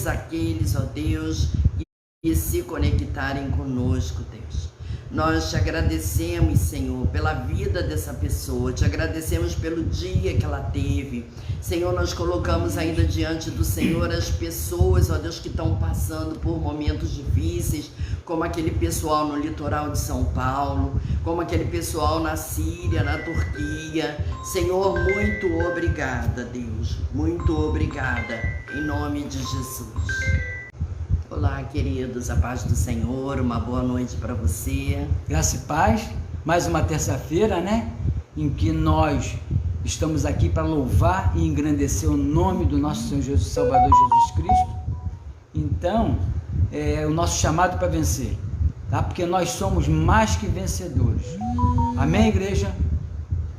todos aqueles, ó Deus, que se conectarem conosco, Deus. Nós te agradecemos, Senhor, pela vida dessa pessoa, te agradecemos pelo dia que ela teve. Senhor, nós colocamos ainda diante do Senhor as pessoas, ó Deus, que estão passando por momentos difíceis, como aquele pessoal no litoral de São Paulo, como aquele pessoal na Síria, na Turquia. Senhor, muito obrigada, Deus, muito obrigada, em nome de Jesus. Olá, queridos, a paz do Senhor, uma boa noite para você. Graça e paz, mais uma terça-feira, né? Em que nós estamos aqui para louvar e engrandecer o nome do nosso Senhor Jesus, Salvador Jesus Cristo. Então, é o nosso chamado para vencer, tá? Porque nós somos mais que vencedores. Amém, igreja?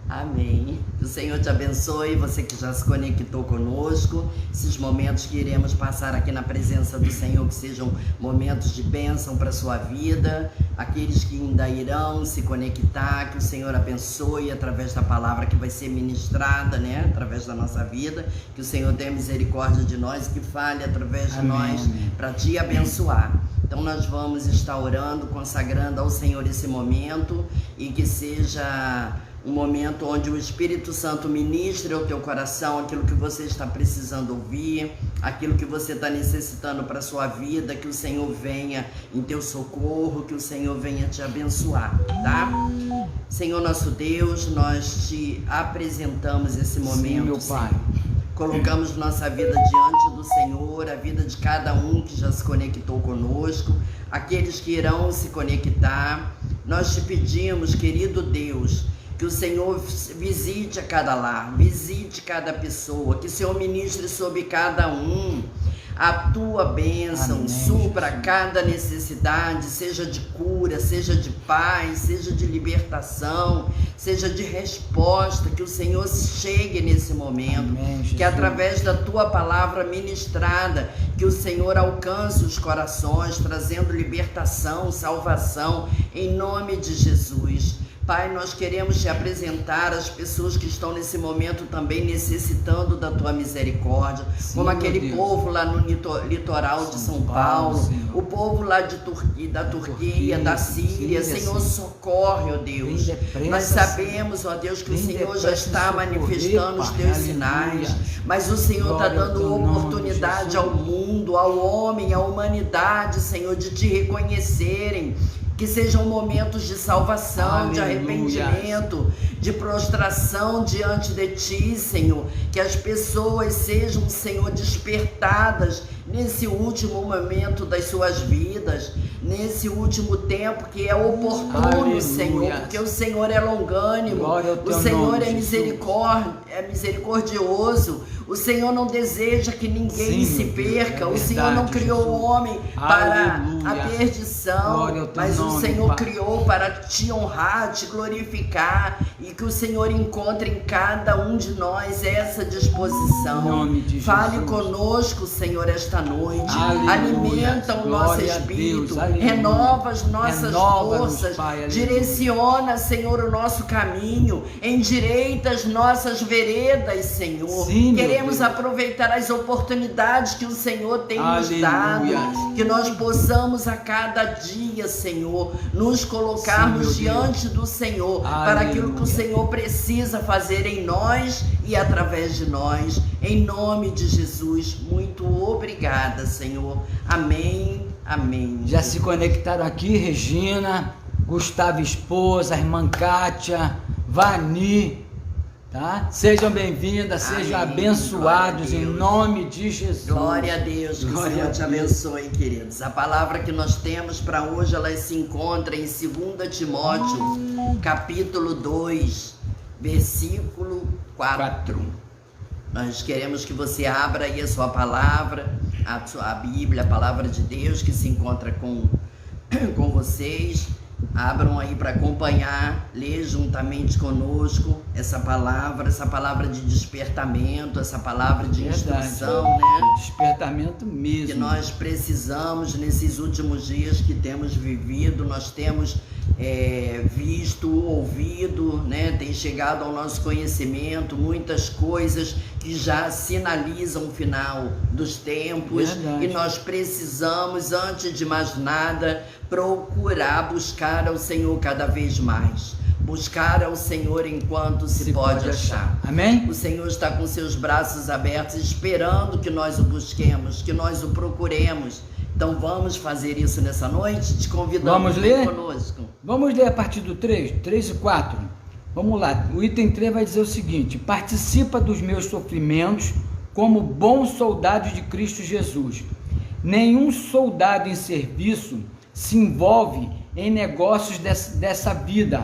Amém. Que o Senhor te abençoe, você que já se conectou conosco, esses momentos que iremos passar aqui na presença do Senhor, que sejam momentos de bênção para a sua vida, aqueles que ainda irão se conectar, que o Senhor abençoe através da palavra que vai ser ministrada, né, através da nossa vida, que o Senhor tenha misericórdia de nós e que fale através de nós para te abençoar. Então nós vamos estar orando, consagrando ao Senhor esse momento e que seja um momento onde o Espírito Santo ministre ao teu coração aquilo que você está precisando ouvir, aquilo que você está necessitando para a sua vida, que o Senhor venha em teu socorro, que o Senhor venha te abençoar, tá? Senhor nosso Deus, nós te apresentamos esse momento. Sim, meu Pai. Colocamos nossa vida diante do Senhor, a vida de cada um que já se conectou conosco, aqueles que irão se conectar. Nós te pedimos, querido Deus, que o Senhor visite a cada lar, visite cada pessoa, que o Senhor ministre sobre cada um a tua bênção. Amém, supra Jesus. Cada necessidade, seja de cura, seja de paz, seja de libertação, seja de resposta, que o Senhor chegue nesse momento. Amém, que através da tua palavra ministrada, que o Senhor alcance os corações, trazendo libertação, salvação, em nome de Jesus. Pai, nós queremos te apresentar as pessoas que estão nesse momento também necessitando da tua misericórdia, sim, como aquele povo lá no litoral de São Paulo, o povo lá da Turquia, da Síria. Senhor, socorre, ó Deus. Nós sabemos, ó Deus, que o Senhor já está manifestando os teus sinais, mas o Senhor está dando oportunidade ao mundo, ao homem, à humanidade, Senhor, de te reconhecerem. Que sejam momentos de salvação, aleluia, de arrependimento, de prostração diante de ti, Senhor. Que as pessoas sejam, Senhor, despertadas nesse último momento das suas vidas, nesse último tempo que é oportuno, aleluia, Senhor, porque o Senhor é longânimo, o Senhor é misericordioso. O Senhor não deseja que ninguém se perca. O Senhor não criou o homem para a perdição, mas o Senhor criou para te honrar, te glorificar, e que o Senhor encontre em cada um de nós essa disposição. Fale conosco, Senhor, esta noite. Alimenta o nosso espírito, renova as nossas forças, direciona, Senhor, o nosso caminho, endireita as nossas veredas, Senhor. Queremos aproveitar as oportunidades que o Senhor tem nos dado, que nós possamos a cada dia, Senhor, nos colocarmos diante do Senhor, para aquilo que o Senhor precisa fazer em nós e através de nós, em nome de Jesus. Muito obrigada, Senhor. Amém, amém. Já se conectaram aqui Regina, Gustavo esposa, irmã Kátia, Vani, tá? Sejam bem-vindas, sejam abençoados em nome de Jesus. Glória a Deus, que o Senhor te abençoe, queridos. A palavra que nós temos para hoje, ela se encontra em 2 Timóteo, capítulo 2, versículo 4. Nós queremos que você abra aí a sua palavra, a Bíblia, a palavra de Deus que se encontra com vocês. Abram aí para acompanhar, ler juntamente conosco essa palavra de despertamento, essa palavra de instrução, né? Despertamento mesmo. Que nós precisamos nesses últimos dias que temos vivido. Nós temos visto, ouvido, né? Tem chegado ao nosso conhecimento muitas coisas que já sinalizam o final dos tempos. Verdade. E nós precisamos, antes de mais nada, procurar buscar ao Senhor cada vez mais. Buscar ao Senhor enquanto se pode achar. Amém? O Senhor está com seus braços abertos, esperando que nós o busquemos, que nós o procuremos. Então vamos fazer isso nessa noite? Te convidamos Vamos ler? Conosco. Vamos ler a partir do 3 e 4. Vamos lá. O item 3 vai dizer o seguinte: participa dos meus sofrimentos como bom soldado de Cristo Jesus. Nenhum soldado em serviço se envolve em negócios dessa vida,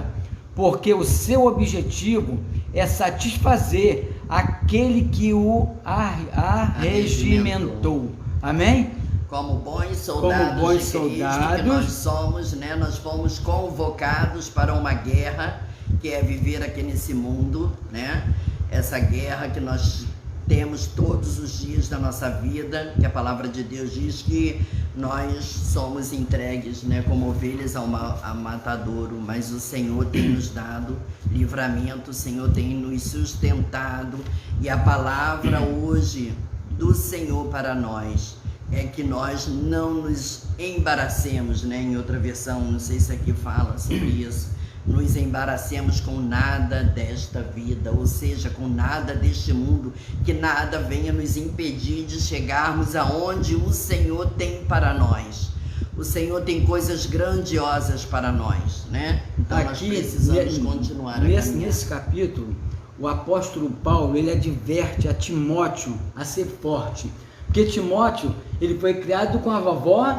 porque o seu objetivo é satisfazer aquele que o arregimentou. Amém? Como bons soldados de Cristo que nós somos, né? Nós fomos convocados para uma guerra, que é viver aqui nesse mundo, né? Essa guerra que nós temos todos os dias da nossa vida, que a palavra de Deus diz que nós somos entregues, né, como ovelhas ao matadouro, mas o Senhor tem nos dado livramento, o Senhor tem nos sustentado, e a palavra hoje do Senhor para nós é que nós não nos embaracemos, né? Em outra versão, não sei se aqui fala sobre isso, nos embaracemos com nada desta vida, ou seja, com nada deste mundo, que nada venha nos impedir de chegarmos aonde o Senhor tem para nós. O Senhor tem coisas grandiosas para nós, né? Então aqui, nós precisamos continuar a caminhar. Nesse capítulo, o apóstolo Paulo, ele adverte a Timóteo a ser forte. Porque Timóteo, ele foi criado com a vovó,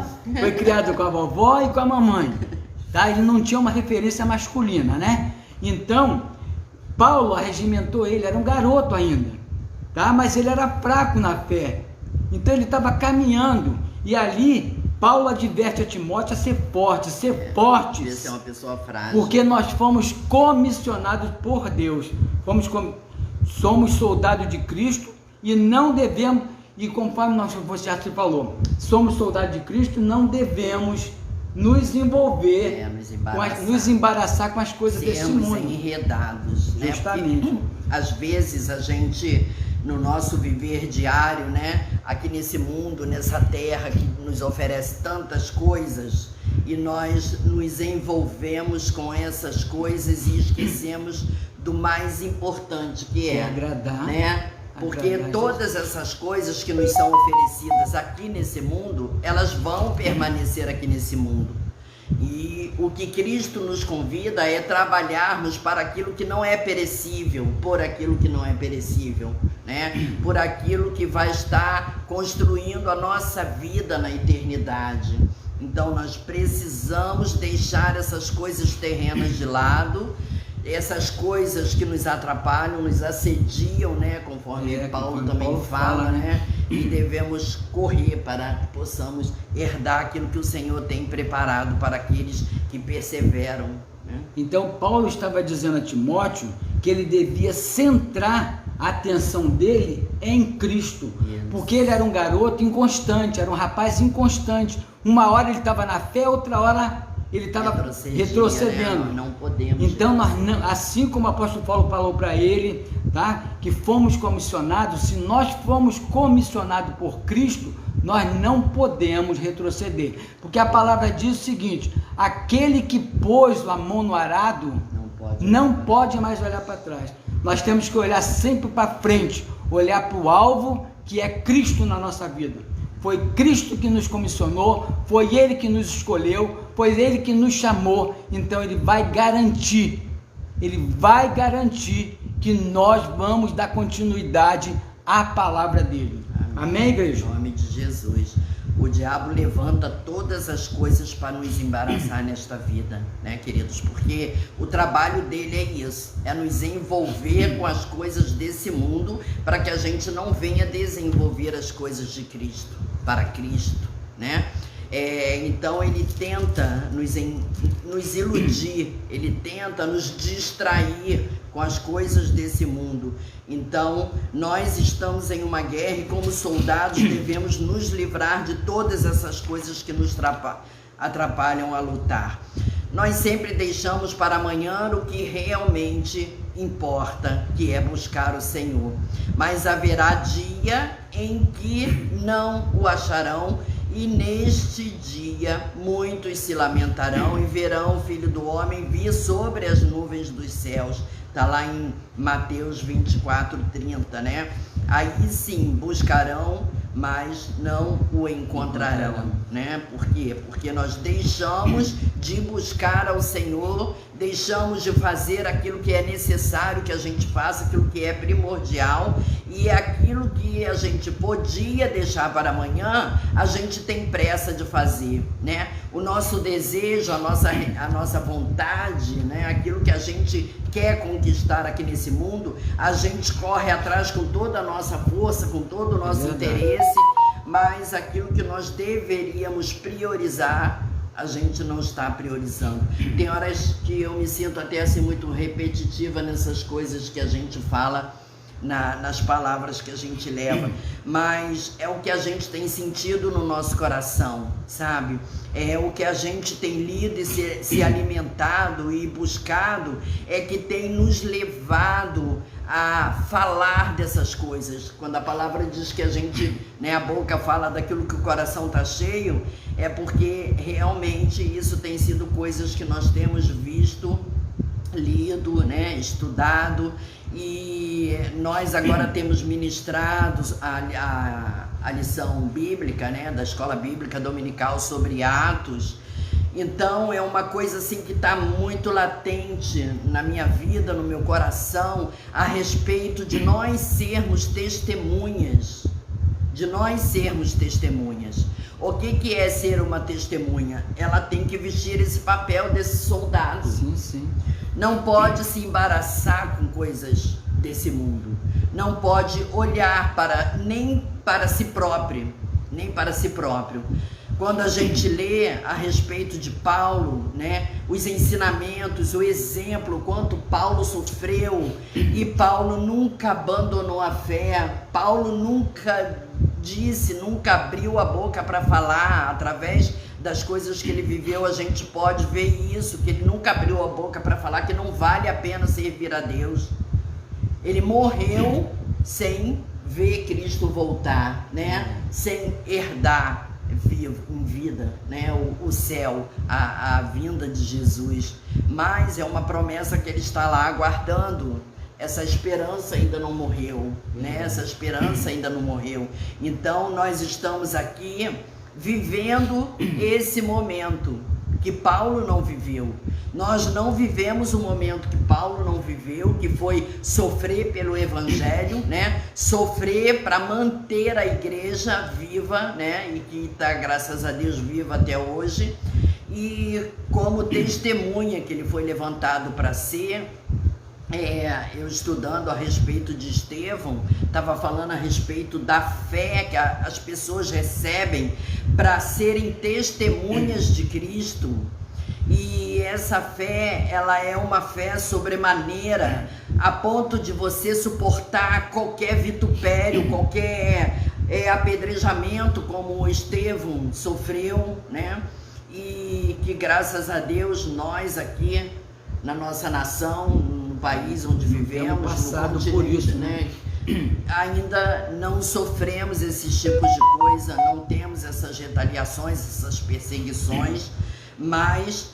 e com a mamãe, tá? Ele não tinha uma referência masculina, né? Então, Paulo arregimentou ele, era um garoto ainda, tá? Mas ele era fraco na fé, então ele estava caminhando, e ali Paulo adverte a Timóteo a ser forte, Devia ser uma pessoa frágil. Porque nós fomos comissionados por Deus, somos soldados de Cristo, e não devemos, e conforme você já falou, somos soldados de Cristo, não devemos nos envolver, nos embaraçar com as coisas desse mundo. Enredados, né? Justamente. Porque, às vezes a gente, no nosso viver diário, né, aqui nesse mundo, nessa terra que nos oferece tantas coisas, e nós nos envolvemos com essas coisas e esquecemos do mais importante, que é agradar, né? Porque todas essas coisas que nos são oferecidas aqui nesse mundo, elas vão permanecer aqui nesse mundo. E o que Cristo nos convida é trabalharmos para aquilo que não é perecível, por aquilo que não é perecível, né? Por aquilo que vai estar construindo a nossa vida na eternidade. Então nós precisamos deixar essas coisas terrenas de lado, essas coisas que nos atrapalham, nos assediam, né? Conforme Paulo também fala, né? E devemos correr para que possamos herdar aquilo que o Senhor tem preparado para aqueles que perseveram, né? Então Paulo estava dizendo a Timóteo que ele devia centrar a atenção dele em Cristo, porque ele era um garoto inconstante, era um rapaz inconstante. Uma hora ele estava na fé, outra hora ele estava retrocedendo. Né? Não podemos. Então, assim como o apóstolo Paulo falou para ele, tá? Que fomos comissionados, se nós fomos comissionados por Cristo, nós não podemos retroceder. Porque a palavra diz o seguinte: aquele que pôs a mão no arado não pode mais olhar para trás. Nós temos que olhar sempre para frente, olhar para o alvo, que é Cristo na nossa vida. Foi Cristo que nos comissionou, foi Ele que nos escolheu, foi Ele que nos chamou. Então Ele vai garantir que nós vamos dar continuidade à palavra dele. Amém, igreja? Em nome de Jesus. O diabo levanta todas as coisas para nos embaraçar nesta vida, né, queridos? Porque o trabalho dele é isso, é nos envolver com as coisas desse mundo, para que a gente não venha desenvolver as coisas de Cristo, para Cristo, né? Então ele tenta nos iludir, ele tenta nos distrair com as coisas desse mundo. Então nós estamos em uma guerra e, como soldados, devemos nos livrar de todas essas coisas que nos atrapalham a lutar. nós sempre deixamos para amanhã o que realmente importa, que é buscar o Senhor. Mas haverá dia em que não o acharão, e neste dia muitos se lamentarão e verão o Filho do Homem vir sobre as nuvens dos céus. Está lá em Mateus 24:30, né? Aí sim buscarão, mas não o encontrarão, né? Por quê? Porque nós deixamos de buscar ao Senhor, deixamos de fazer aquilo que é necessário que a gente faça, aquilo que é primordial, e aquilo que a gente podia deixar para amanhã, a gente tem pressa de fazer, né? O nosso desejo, a nossa vontade, né? Aquilo que a gente quer conquistar aqui nesse mundo, a gente corre atrás com toda a nossa força, com todo o nosso interesse, mas aquilo que nós deveríamos priorizar, a gente não está priorizando. Tem horas que eu me sinto até assim muito repetitiva nessas coisas que a gente fala, nas palavras que a gente leva, mas é o que a gente tem sentido no nosso coração, sabe? É o que a gente tem lido e se alimentado e buscado, é que tem nos levado a falar dessas coisas. Quando a palavra diz que a gente, né, a boca fala daquilo que o coração está cheio, é porque realmente isso tem sido coisas que nós temos visto, lido, né, estudado, e nós agora temos ministrado a lição bíblica, né, da escola bíblica dominical sobre Atos. Então é uma coisa assim que está muito latente na minha vida, no meu coração, a respeito de nós sermos testemunhas, O que é ser uma testemunha? Ela tem que vestir esse papel desse soldado. Sim, sim. Não pode se embaraçar com coisas desse mundo. Não pode olhar nem para si próprio. Quando a gente lê a respeito de Paulo, né, os ensinamentos, o exemplo, quanto Paulo sofreu, e Paulo nunca abandonou a fé, Paulo nunca abriu a boca para falar. Através das coisas que ele viveu, a gente pode ver isso, que ele nunca abriu a boca para falar que não vale a pena servir a Deus. Ele morreu sem ver Cristo voltar, né? Sem herdar em vida, né? O céu, a vinda de Jesus. Mas é uma promessa que ele está lá aguardando. Essa esperança ainda não morreu, né? Então nós estamos aqui vivendo esse momento que Paulo não viveu. Nós não vivemos o momento que Paulo não viveu, que foi sofrer pelo Evangelho, né? Sofrer para manter a igreja viva, né? E que está, graças a Deus, viva até hoje. E como testemunha que ele foi levantado para ser. Eu estudando a respeito de Estevão, estava falando a respeito da fé que as pessoas recebem para serem testemunhas de Cristo. E essa fé, ela é uma fé sobremaneira, a ponto de você suportar qualquer vitupério, qualquer apedrejamento, como o Estevão sofreu, né? E que, graças a Deus, nós aqui na nossa nação, país onde vivemos, passado no continente, por isso, né? Ainda não sofremos esses tipos de coisa, não temos essas retaliações, essas perseguições, mas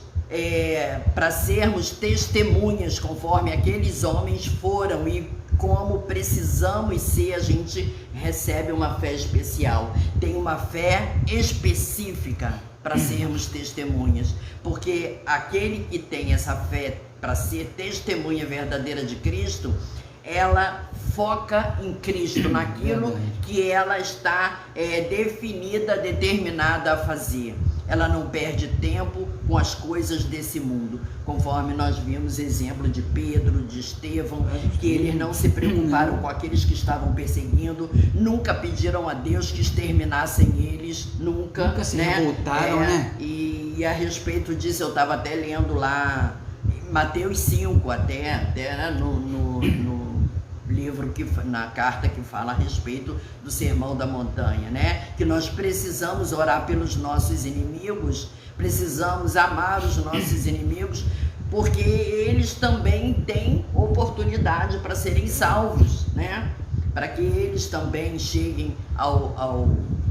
para sermos testemunhas conforme aqueles homens foram e como precisamos ser, a gente recebe uma fé especial, tem uma fé específica para sermos testemunhas, porque aquele que tem essa fé para ser testemunha verdadeira de Cristo, ela foca em Cristo, naquilo que ela está definida, determinada a fazer. Ela não perde tempo com as coisas desse mundo, conforme nós vimos exemplo de Pedro, de Estevão, que eles não se preocuparam com aqueles que estavam perseguindo, nunca pediram a Deus que exterminassem eles, nunca se revoltaram, né? E a respeito disso, eu estava até lendo lá Mateus 5, até no livro livro, na carta que fala a respeito do Sermão da Montanha, né? Que nós precisamos orar pelos nossos inimigos, precisamos amar os nossos inimigos, porque eles também têm oportunidade para serem salvos, né? Para que eles também cheguem ao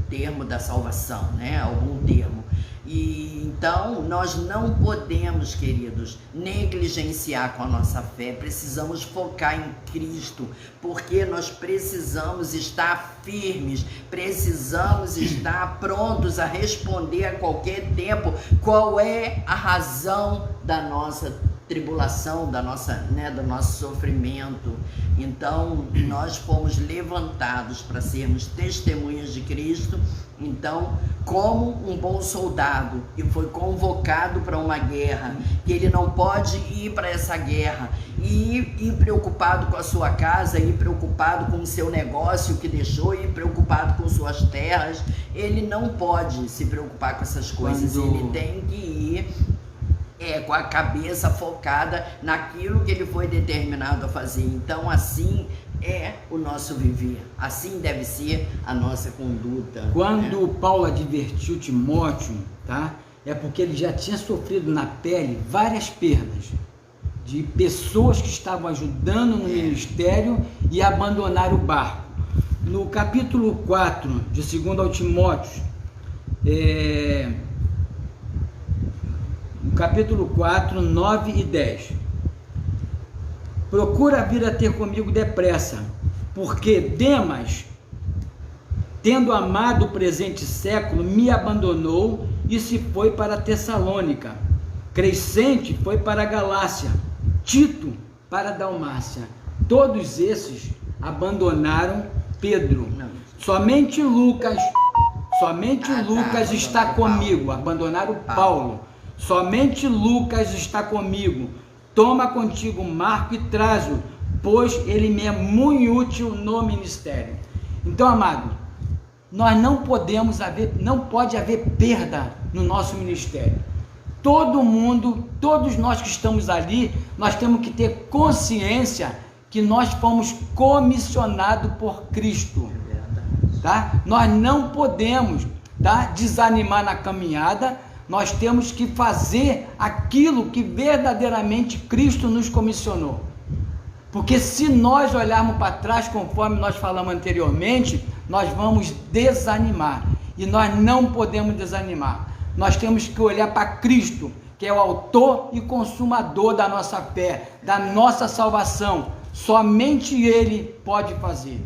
termo da salvação, né? Algum termo. E então nós não podemos, queridos, negligenciar com a nossa fé. Precisamos focar em Cristo, porque nós precisamos estar firmes, precisamos estar prontos a responder a qualquer tempo qual é a razão da nossa tribulação, do nosso sofrimento. Então nós fomos levantados para sermos testemunhas de Cristo. Então, como um bom soldado que foi convocado para uma guerra, que ele não pode ir para essa guerra e ir preocupado com a sua casa, ir preocupado com o seu negócio que deixou, ir preocupado com suas terras, ele não pode se preocupar com essas coisas. Ele tem que ir com a cabeça focada naquilo que ele foi determinado a fazer. Então, assim é o nosso viver, assim deve ser a nossa conduta. Quando Paulo advertiu Timóteo, tá? É porque ele já tinha sofrido na pele várias perdas de pessoas que estavam ajudando no ministério e abandonaram o barco. No capítulo 4 de 2 ao Timóteo, no capítulo 4, 9 e 10. Procura vir a ter comigo depressa, porque Demas, tendo amado o presente século, me abandonou e se foi para Tessalônica. Crescente foi para a Galácia, Tito para a Dalmácia. Todos esses abandonaram Pedro. Somente Lucas está comigo. Abandonaram Paulo. Somente Lucas está comigo. Toma contigo Marco e traze-o, pois ele me é muito útil no ministério. Então, amado, nós não pode haver perda no nosso ministério. Todo mundo, todos nós que estamos ali, nós temos que ter consciência que nós fomos comissionados por Cristo, tá? Nós não podemos, tá, desanimar na caminhada. Nós temos que fazer aquilo que verdadeiramente Cristo nos comissionou. Porque se nós olharmos para trás, conforme nós falamos anteriormente, nós vamos desanimar. E nós não podemos desanimar. Nós temos que olhar para Cristo, que é o autor e consumador da nossa fé, da nossa salvação. Somente Ele pode fazer.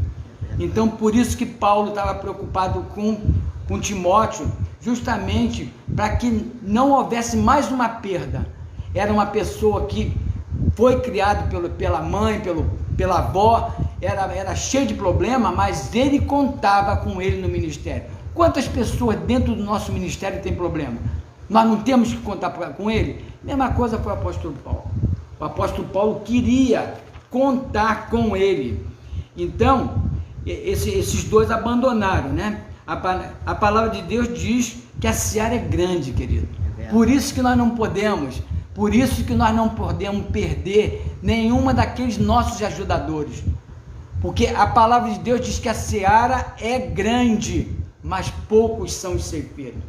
Então, por isso que Paulo estava preocupado com Timóteo, justamente para que não houvesse mais uma perda. Era uma pessoa que foi criado pela mãe, pela avó, era cheio de problema, mas ele contava com ele no ministério. Quantas pessoas dentro do nosso ministério tem problema? Nós não temos que contar com ele? Mesma coisa foi o apóstolo Paulo. O apóstolo Paulo queria contar com ele. Então, esses dois abandonaram, né? A palavra de Deus diz que a seara é grande, querido. Por isso que nós não podemos perder nenhuma daqueles nossos ajudadores. Porque a palavra de Deus diz que a seara é grande, mas poucos são os ceifeiros.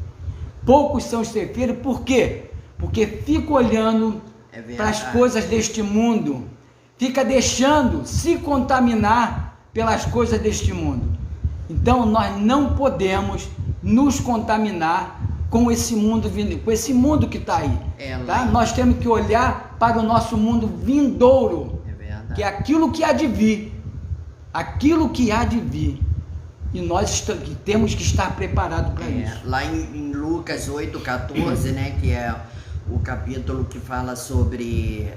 Poucos são os ceifeiros, por quê? Porque fica olhando para as coisas deste mundo, fica deixando se contaminar pelas coisas deste mundo. Então nós não podemos nos contaminar com esse mundo que está aí. Tá? Nós temos que olhar para o nosso mundo vindouro, que é aquilo que há de vir. Aquilo que há de vir. E nós temos que estar preparados para isso. Lá em Lucas 8,14, né, que é o capítulo que fala sobre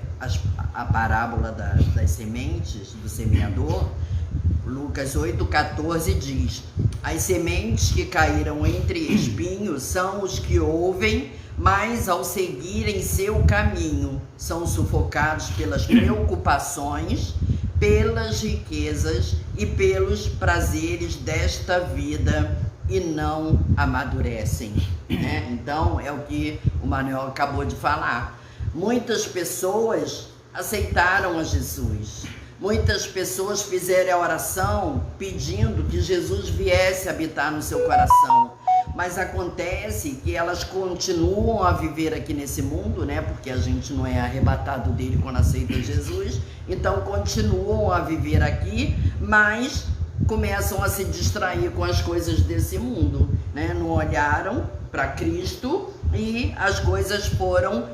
a parábola das sementes, do semeador, Lucas 8,14 diz: as sementes que caíram entre espinhos são os que ouvem, mas ao seguirem seu caminho são sufocados pelas preocupações, pelas riquezas e pelos prazeres desta vida e não amadurecem, né? Então é o que o Manuel acabou de falar. Muitas pessoas aceitaram a Jesus, Muitas pessoas fizeram a oração pedindo que Jesus viesse habitar no seu coração. Mas acontece que elas continuam a viver aqui nesse mundo, né? Porque a gente não é arrebatado dele quando aceita Jesus. Então continuam a viver aqui, mas começam a se distrair com as coisas desse mundo, né? Não olharam para Cristo e as coisas foram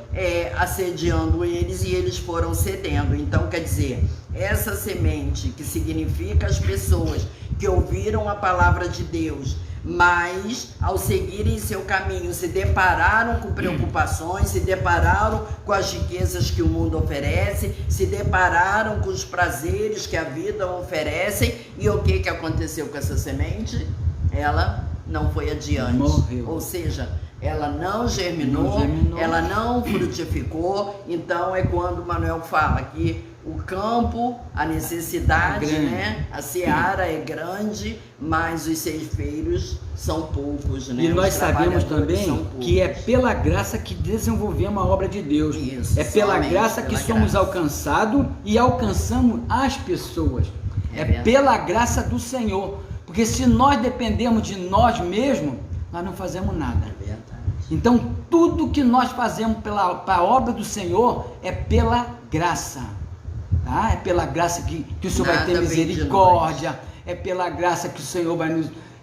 assediando eles e eles foram cedendo. Então, quer dizer, essa semente, que significa as pessoas que ouviram a palavra de Deus, mas ao seguirem seu caminho se depararam com preocupações, se depararam com as riquezas que o mundo oferece, se depararam com os prazeres que a vida oferece, e o que aconteceu com essa semente? Ela não foi adiante. Morreu. Ou seja, ela não germinou, ela não frutificou. Então é quando o Manuel fala que o campo, a necessidade, né? A seara é grande, mas os ceifeiros são poucos, né? E nós sabemos também que é pela graça que desenvolvemos a obra de Deus. Isso, é pela graça que somos alcançados e alcançamos as pessoas. É pela graça do Senhor. Porque se nós dependemos de nós mesmos, nós não fazemos nada. É verdade. Então tudo que nós fazemos para a obra do Senhor é pela graça. Tá? É pela graça que o Senhor vai ter misericórdia, é pela graça que o Senhor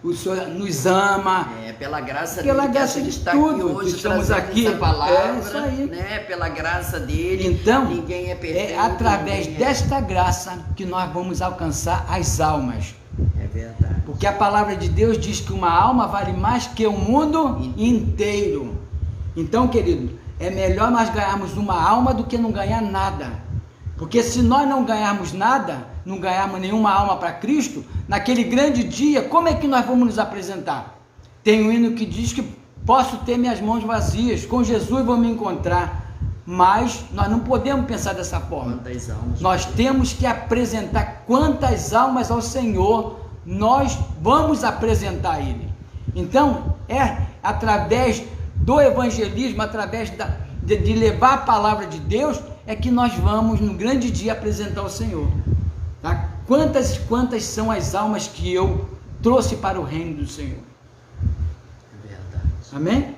o Senhor nos ama. É pela graça dele que a gente está aqui hoje, estamos aqui. Essa palavra, isso aí. Né? Pela graça dele, então, ninguém é perfeito. É através desta graça que nós vamos alcançar as almas. É verdade. Porque a palavra de Deus diz que uma alma vale mais que o mundo inteiro. Então, querido, é melhor nós ganharmos uma alma do que não ganhar nada. Porque se nós não ganharmos nada, não ganharmos nenhuma alma para Cristo, naquele grande dia, como é que nós vamos nos apresentar? Tem um hino que diz que posso ter minhas mãos vazias, com Jesus vou me encontrar. Mas nós não podemos pensar dessa forma. Quantas almas? Nós temos que apresentar quantas almas ao Senhor nós vamos apresentar a Ele. Então, é através do evangelismo, através de levar a palavra de Deus, é que nós vamos no grande dia apresentar ao Senhor. Tá? Quantas são as almas que eu trouxe para o reino do Senhor? É verdade. Amém?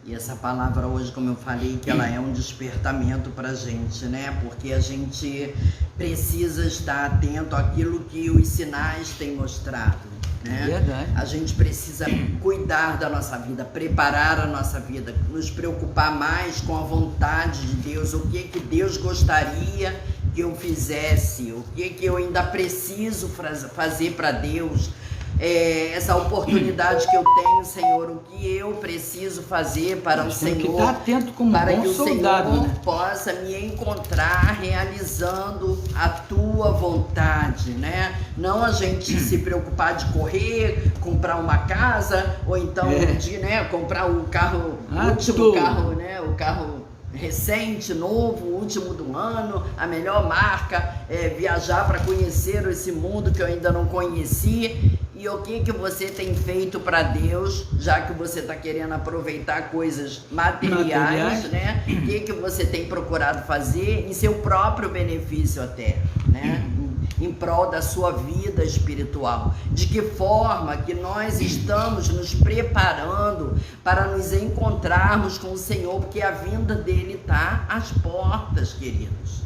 E essa palavra hoje, como eu falei, que ela é um despertamento para a gente, né? Porque a gente precisa estar atento àquilo que os sinais têm mostrado, né? Verdade. A gente precisa cuidar da nossa vida, preparar a nossa vida, nos preocupar mais com a vontade de Deus, o que Deus gostaria que eu fizesse, o que eu ainda preciso fazer para Deus. Essa oportunidade que eu tenho, Senhor, o que eu preciso fazer para o Senhor, que estar atento como para bom que o soldado, Senhor né? possa me encontrar realizando a tua vontade, né? Não a gente se preocupar de correr, comprar uma casa, ou então de, né, comprar o carro, o último carro, né? O carro recente, novo, último do ano, a melhor marca, viajar para conhecer esse mundo que eu ainda não conheci. E o que você tem feito para Deus, já que você está querendo aproveitar coisas materiais, né? O que você tem procurado fazer em seu próprio benefício até, né? Em prol da sua vida espiritual. De que forma que nós estamos nos preparando para nos encontrarmos com o Senhor, porque a vinda dele está às portas, queridos.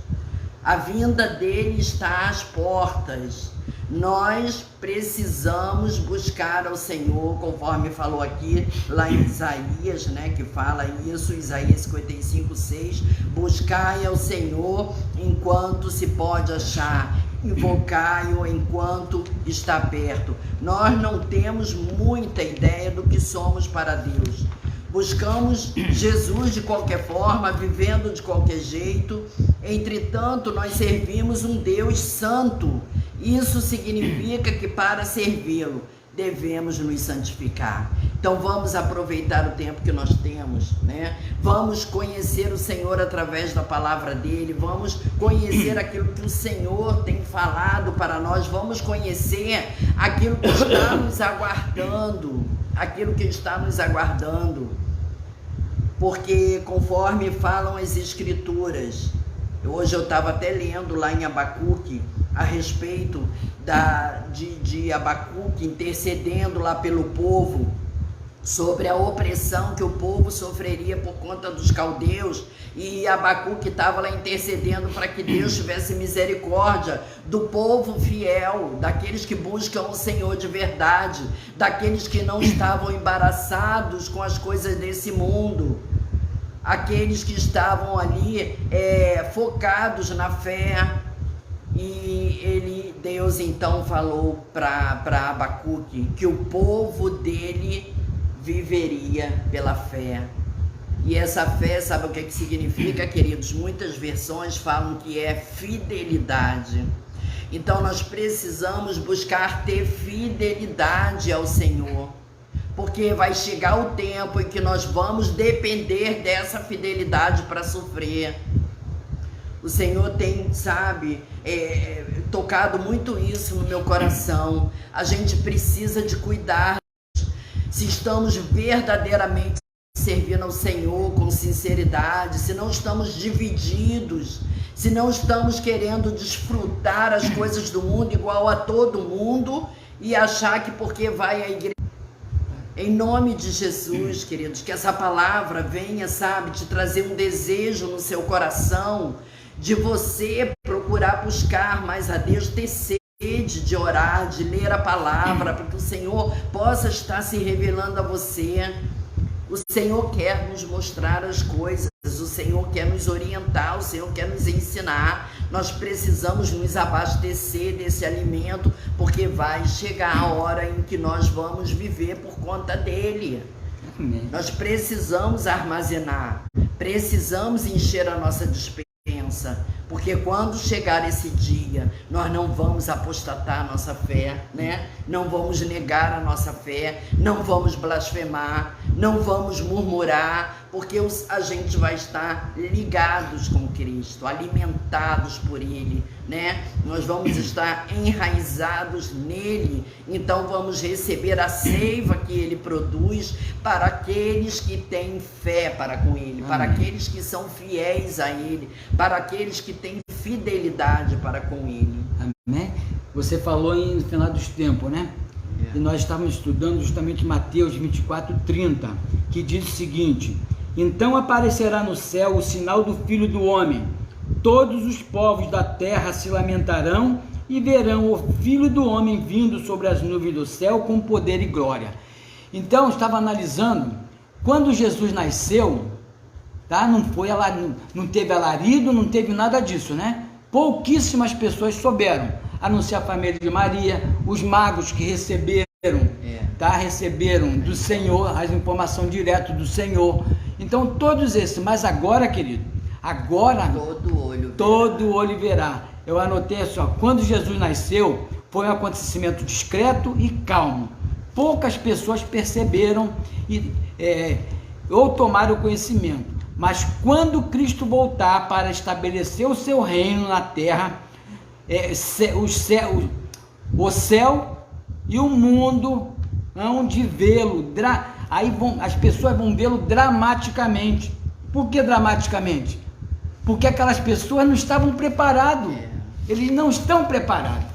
A vinda dele está às portas. Nós precisamos buscar ao Senhor, conforme falou aqui lá em Isaías, né, que fala isso, Isaías 55:6, buscai ao Senhor enquanto se pode achar, invocai-o enquanto está perto. Nós não temos muita ideia do que somos para Deus. Buscamos Jesus de qualquer forma, vivendo de qualquer jeito. Entretanto, nós servimos um Deus santo. Isso significa que para servi-lo devemos nos santificar. Então vamos aproveitar o tempo que nós temos, né? Vamos conhecer o Senhor através da palavra dele, vamos conhecer aquilo que o Senhor tem falado para nós, vamos conhecer aquilo que está nos aguardando, porque conforme falam as Escrituras, Hoje eu estava até lendo lá em Abacuque a respeito de Abacuque intercedendo lá pelo povo, sobre a opressão que o povo sofreria por conta dos caldeus, e Abacuque estava lá intercedendo para que Deus tivesse misericórdia do povo fiel, daqueles que buscam o Senhor de verdade, daqueles que não estavam embaraçados com as coisas desse mundo, aqueles que estavam ali focados na fé. E Deus então falou para Abacuque que o povo dele viveria pela fé. E essa fé, sabe o que significa, queridos? Muitas versões falam que é fidelidade. Então nós precisamos buscar ter fidelidade ao Senhor, porque vai chegar o tempo em que nós vamos depender dessa fidelidade para sofrer. O Senhor tem, sabe, tocado muito isso no meu coração. A gente precisa de cuidar se estamos verdadeiramente servindo ao Senhor com sinceridade, se não estamos divididos, se não estamos querendo desfrutar as coisas do mundo igual a todo mundo e achar que porque vai à igreja. Em nome de Jesus, queridos, que essa palavra venha, sabe, te trazer um desejo no seu coração de você procurar buscar mais a Deus, ter sede de orar, de ler a palavra, para que o Senhor possa estar se revelando a você. O Senhor quer nos mostrar as coisas, o Senhor quer nos orientar, o Senhor quer nos ensinar. Nós precisamos nos abastecer desse alimento, porque vai chegar a hora em que nós vamos viver por conta dele. Amém. Nós precisamos armazenar, precisamos encher a nossa despensa, porque quando chegar esse dia, nós não vamos apostatar a nossa fé, né? Não vamos negar a nossa fé, não vamos blasfemar, não vamos murmurar, porque a gente vai estar ligados com Cristo, alimentados por Ele, né? Nós vamos estar enraizados nele, então vamos receber a seiva que Ele produz para aqueles que têm fé para com Ele, para aqueles que são fiéis a Ele, para aqueles que têm fidelidade para com Ele. Amém? Você falou no final dos tempos, né? E nós estávamos estudando justamente Mateus 24:30, que diz o seguinte: então aparecerá no céu o sinal do Filho do Homem, todos os povos da terra se lamentarão e verão o Filho do Homem vindo sobre as nuvens do céu com poder e glória. Então eu estava analisando, quando Jesus nasceu, tá? Não teve alarido, não teve nada disso, né? Pouquíssimas pessoas souberam, a não ser a família de Maria, os magos que receberam do Senhor, as informações direto do Senhor. Então todos esses, mas agora, querido, agora todo olho verá. Eu anotei assim, ó, quando Jesus nasceu, foi um acontecimento discreto e calmo. Poucas pessoas perceberam ou tomaram conhecimento. Mas quando Cristo voltar para estabelecer o seu reino na terra, o céu e o mundo hão de vê-lo. As pessoas vão vê-lo dramaticamente. Por que dramaticamente? Porque aquelas pessoas não estavam preparadas. Eles não estão preparados.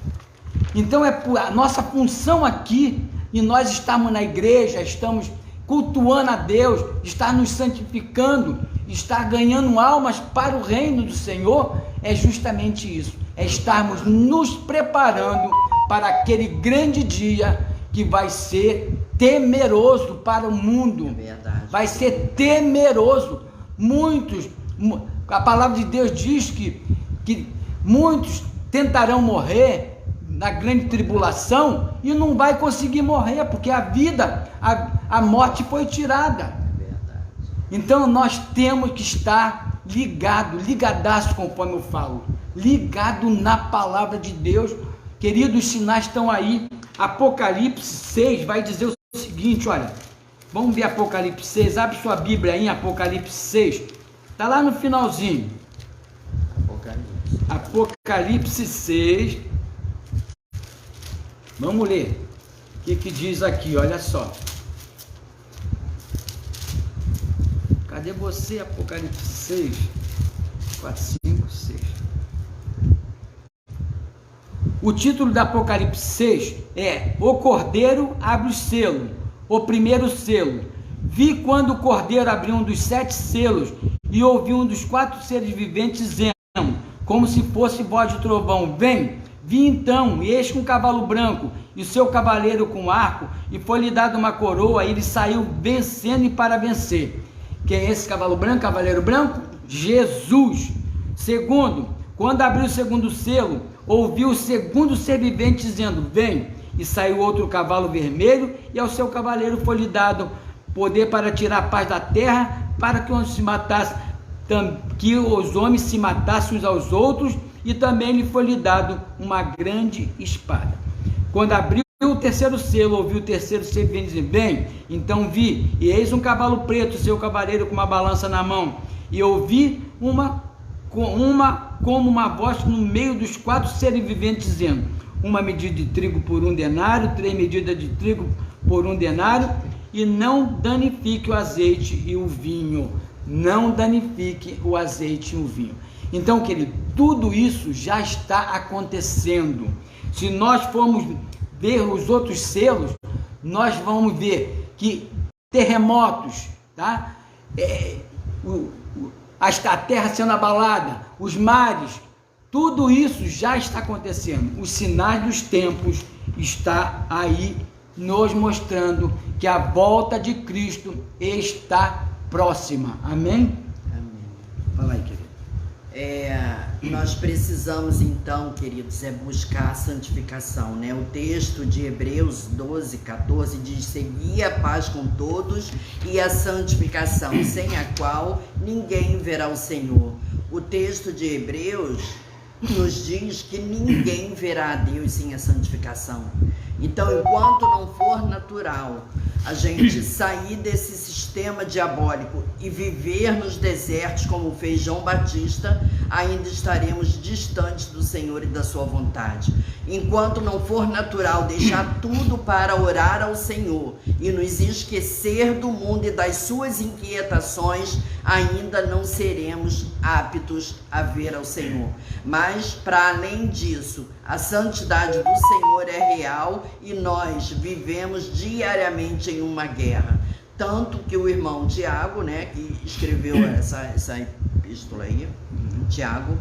Então a nossa função aqui, e nós estamos na igreja, estamos cultuando a Deus, estar nos santificando, estar ganhando almas para o reino do Senhor, é justamente isso, é estarmos nos preparando para aquele grande dia que vai ser temeroso para o mundo. É verdade. Vai ser temeroso. A palavra de Deus diz que muitos tentarão morrer na grande tribulação e não vai conseguir morrer, porque a morte foi tirada. Então nós temos que estar ligadaço, conforme eu falo, ligado na palavra de Deus. Queridos, os sinais estão aí. Apocalipse 6 vai dizer o seguinte, olha, vamos ver Apocalipse 6, abre sua Bíblia aí em Apocalipse 6, está lá no finalzinho. Apocalipse 6, vamos ler o que diz aqui, olha só. Cadê você? Apocalipse 6, 4, 5, 6. O título do Apocalipse 6 é O Cordeiro abre o selo, o primeiro selo. Vi quando o Cordeiro abriu um dos 7 selos e ouvi um dos 4 seres viventes dizendo, como se fosse voz de trovão, vem. Vi então, e eis com um cavalo branco, e o seu cavaleiro com arco, e foi-lhe dada uma coroa, e ele saiu vencendo e para vencer. Quem é esse cavalo branco, cavaleiro branco? Jesus. Segundo, quando abriu o segundo selo, ouviu o segundo ser vivente dizendo, vem. E saiu outro cavalo vermelho, e ao seu cavaleiro foi-lhe dado poder para tirar a paz da terra, para que os homens se matassem uns aos outros, e também lhe foi-lhe dado uma grande espada. Quando abriu o terceiro selo, ouviu o terceiro ser vivente dizer, vem. Então vi, e eis um cavalo preto, seu cavaleiro com uma balança na mão, e ouvi como uma voz no meio dos 4 seres viventes dizendo, uma medida de trigo por 1 denário, 3 medidas de trigo por 1 denário, e não danifique o azeite e o vinho. Não danifique o azeite e o vinho. Então, querido, tudo isso já está acontecendo. Se nós formos ver os outros selos, nós vamos ver que terremotos, tá? A terra sendo abalada, os mares, tudo isso já está acontecendo. Os sinais dos tempos está aí nos mostrando que a volta de Cristo está próxima. Amém? Amém. Fala aí, querido. Nós precisamos então, queridos, buscar a santificação, né? O texto de Hebreus 12, 14 diz, segui a paz com todos e a santificação, sem a qual ninguém verá o Senhor. O texto de Hebreus nos diz que ninguém verá a Deus sem a santificação. Então, enquanto não for natural a gente sair desse sistema diabólico e viver nos desertos como fez João Batista, ainda estaremos distantes do Senhor e da sua vontade. Enquanto não for natural deixar tudo para orar ao Senhor e nos esquecer do mundo e das suas inquietações, ainda não seremos aptos a ver ao Senhor. Mas, para além disso, a santidade do Senhor é real e nós vivemos diariamente em uma guerra. Tanto que o irmão Tiago, né, que escreveu essa epístola aí, Tiago,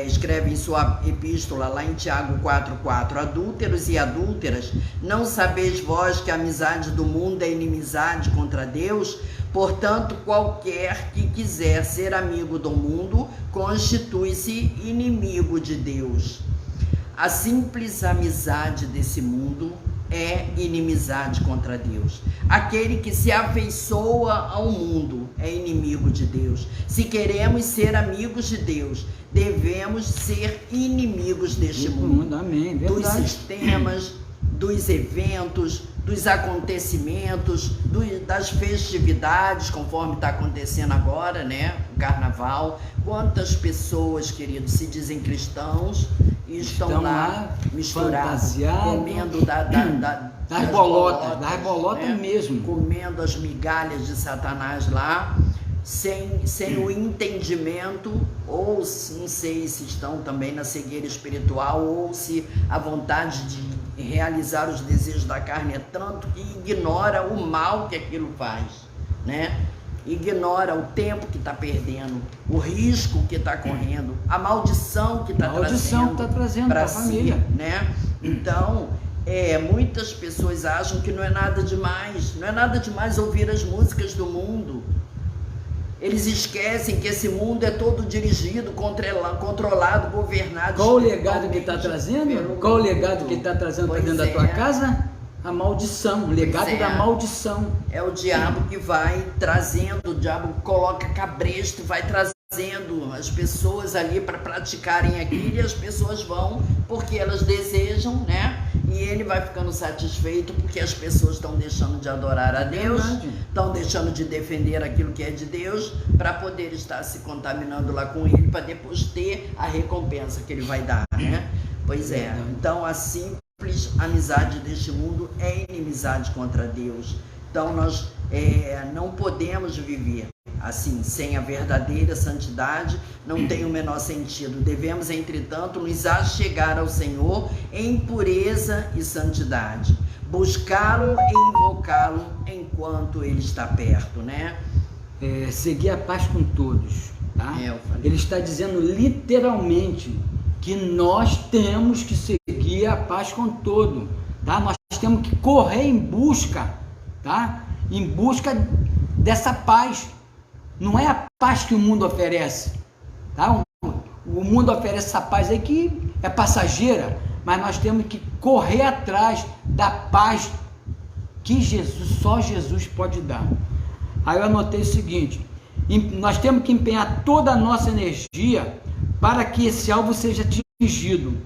escreve em sua epístola lá em Tiago 4,4, adúlteros e adúlteras, não sabeis vós que a amizade do mundo é inimizade contra Deus? Portanto, qualquer que quiser ser amigo do mundo, constitui-se inimigo de Deus. A simples amizade desse mundo é inimizade contra Deus. Aquele que se afeiçoa ao mundo é inimigo de Deus. Se queremos ser amigos de Deus, devemos ser inimigos deste mundo. Amém, dos sistemas, dos eventos, dos acontecimentos, das festividades, conforme está acontecendo agora, né? O carnaval. Quantas pessoas, queridos, se dizem cristãos e estão lá misturados, comendo das bolotas, né? Mesmo. Comendo as migalhas de Satanás lá, sem o entendimento, ou não sei se estão também na cegueira espiritual, ou se a vontade de realizar os desejos da carne é tanto que ignora o mal que aquilo faz, né? Ignora o tempo que está perdendo, o risco que está correndo, a maldição que está trazendo para a família, né? Então, muitas pessoas acham que não é nada demais ouvir as músicas do mundo. Eles esquecem que esse mundo é todo dirigido, controlado, governado. Qual o legado que está trazendo? Qual o legado que está trazendo para dentro da tua casa? A maldição, o legado da maldição. É o diabo que vai trazendo, o diabo coloca cabresto, vai trazendo as pessoas ali para praticarem aquilo, e as pessoas vão porque elas desejam, né? E ele vai ficando satisfeito porque as pessoas estão deixando de adorar a Deus, estão deixando de defender aquilo que é de Deus, para poder estar se contaminando lá com ele, para depois ter a recompensa que ele vai dar, né? Pois é, então a simples amizade deste mundo é inimizade contra Deus. Então nós não podemos viver assim, sem a verdadeira santidade, não tem o menor sentido. Devemos, entretanto, nos achegar ao Senhor em pureza e santidade, buscá-lo e invocá-lo enquanto Ele está perto, né? Seguir a paz com todos, tá? Ele está dizendo literalmente que nós temos que seguir a paz com todo, tá? Nós temos que correr em busca, tá? Em busca dessa paz. Não é a paz que o mundo oferece, tá? O mundo oferece essa paz aí que é passageira, mas nós temos que correr atrás da paz que só Jesus pode dar. Aí eu anotei o seguinte: nós temos que empenhar toda a nossa energia para que esse alvo seja atingido.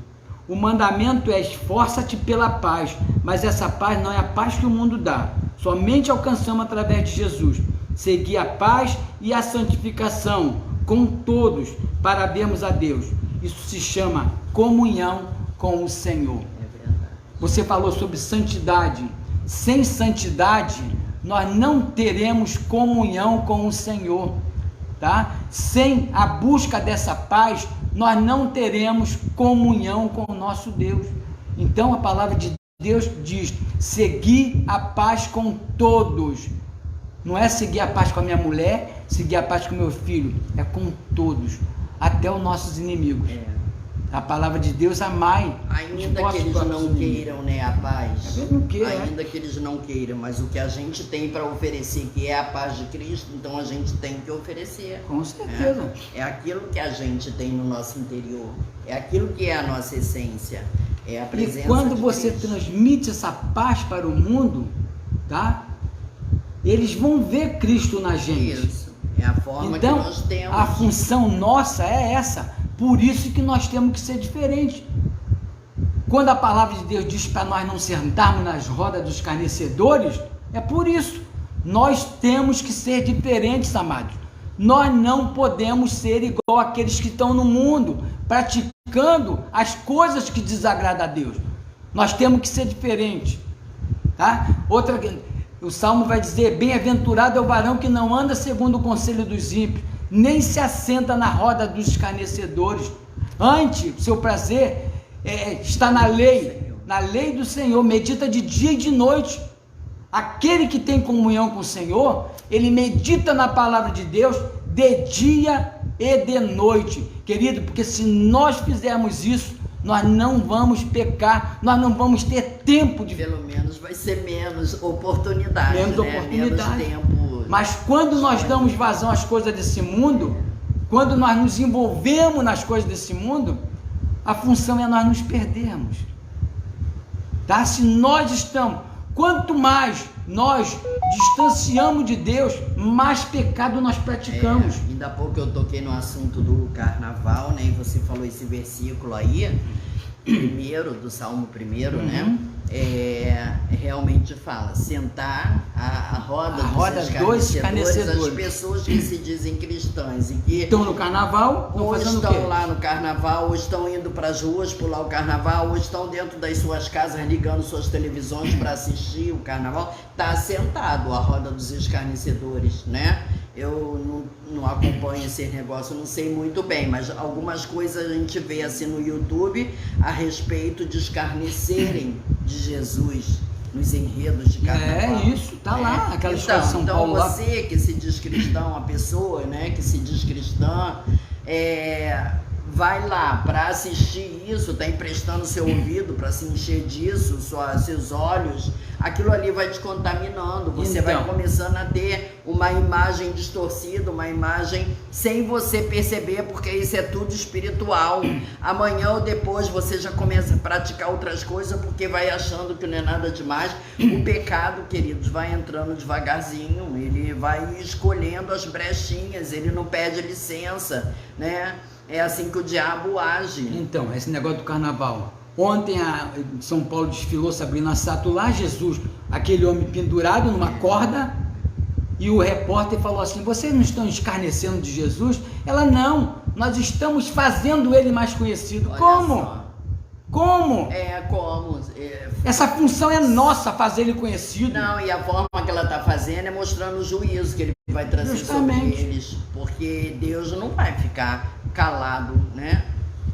O mandamento é: esforça-te pela paz, mas essa paz não é a paz que o mundo dá. Somente alcançamos através de Jesus. Seguir a paz e a santificação com todos para vermos a Deus. Isso se chama comunhão com o Senhor. É verdade. Você falou sobre santidade. Sem santidade, nós não teremos comunhão com o Senhor, tá? Sem a busca dessa paz, nós não teremos comunhão com o nosso Deus. Então a palavra de Deus diz: seguir a paz com todos. Não é seguir a paz com a minha mulher, seguir a paz com o meu filho, é com todos, até os nossos inimigos. A palavra de Deus: amai. Ainda que eles não queiram, né, a paz. Ainda que eles não queiram, mas o que a gente tem para oferecer, que é a paz de Cristo, então a gente tem que oferecer. Com certeza. É aquilo que a gente tem no nosso interior, é aquilo que é a nossa essência, é a presença. E quando de você Cristo transmite essa paz para o mundo, tá? Eles vão ver Cristo na gente. Isso, é a forma então, que nós temos. A função nossa é essa. Por isso que nós temos que ser diferentes. Quando a palavra de Deus diz para nós não sentarmos nas rodas dos escarnecedores, é por isso. Nós temos que ser diferentes, amados. Nós não podemos ser igual àqueles que estão no mundo, praticando as coisas que desagradam a Deus. Nós temos que ser diferentes, tá? O Salmo vai dizer: bem-aventurado é o varão que não anda segundo o conselho dos ímpios, nem se assenta na roda dos escarnecedores. Antes, seu prazer está na lei do Senhor, medita de dia e de noite. Aquele que tem comunhão com o Senhor, ele medita na palavra de Deus de dia e de noite, querido, porque se nós fizermos isso, nós não vamos pecar, nós não vamos ter tempo de... Pelo menos vai ser menos oportunidade, menos tempo. Mas quando nós damos vazão às coisas desse mundo, quando nós nos envolvemos nas coisas desse mundo, a função é nós nos perdermos, tá? Se nós estamos, quanto mais nós distanciamos de Deus, mais pecado nós praticamos. Ainda há pouco eu toquei no assunto do carnaval, né? E você falou esse versículo aí, do Salmo 1, né? Realmente fala: sentar a roda dos escarnecedores, as pessoas que se dizem cristãs e que estão no carnaval, ou estão lá no carnaval, ou estão indo para as ruas pular o carnaval, ou estão dentro das suas casas ligando suas televisões para assistir o carnaval. Está sentado a roda dos escarnecedores, né? Eu não acompanho esse negócio, não sei muito bem, mas algumas coisas a gente vê assim no YouTube a respeito de escarnecerem de Jesus nos enredos de carnaval. Isso, tá lá, aquela história de São Paulo. Então você que se diz cristão, a pessoa, né, que se diz cristã, vai lá para assistir isso, está emprestando seu ouvido para se encher disso, seus olhos, aquilo ali vai te contaminando, você vai começando a ter uma imagem distorcida, uma imagem sem você perceber, porque isso é tudo espiritual. Amanhã ou depois você já começa a praticar outras coisas, porque vai achando que não é nada demais. O pecado, queridos, vai entrando devagarzinho, ele vai escolhendo as brechinhas, ele não pede licença, né? É assim que o diabo age. Então, esse negócio do carnaval. Ontem São Paulo desfilou Sabrina Sato lá, Jesus, aquele homem pendurado numa corda, e o repórter falou assim: vocês não estão escarnecendo de Jesus? Ela: não, nós estamos fazendo ele mais conhecido. Olha como? Só. Como? Como? Essa função é nossa, fazer ele conhecido. Não, e a forma que ela está fazendo é mostrando o juízo que ele vai trazer Justamente. sobre eles. Porque Deus não vai ficar calado, né?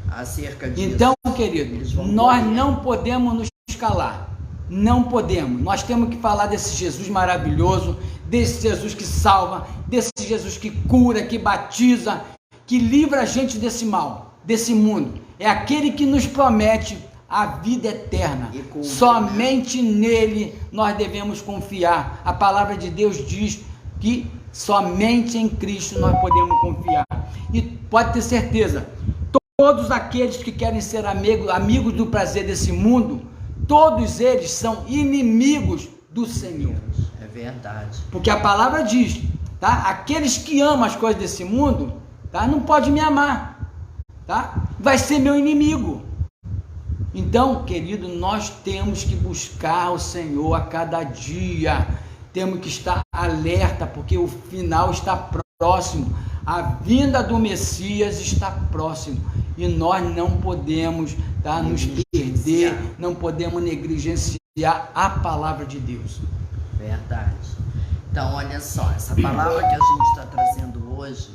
Acerca disso. Então, querido, nós não podemos nos calar. Não podemos. Nós temos que falar desse Jesus maravilhoso, desse Jesus que salva, desse Jesus que cura, que batiza, que livra a gente desse mal, desse mundo. É aquele que nos promete a vida eterna. Somente nele nós devemos confiar. A palavra de Deus diz que somente em Cristo nós podemos confiar. E pode ter certeza, todos aqueles que querem ser amigos do prazer desse mundo, todos eles são inimigos do Senhor. É verdade. Porque a palavra diz, tá? Aqueles que amam as coisas desse mundo, tá? Não pode me amar, tá? Vai ser meu inimigo. Então, querido, nós temos que buscar o Senhor a cada dia. Temos que estar alerta, porque o final está próximo. A vinda do Messias está próximo. E nós não podemos, tá, nos perder, não podemos negligenciar a palavra de Deus. Verdade. Então, olha só, essa palavra que a gente está trazendo hoje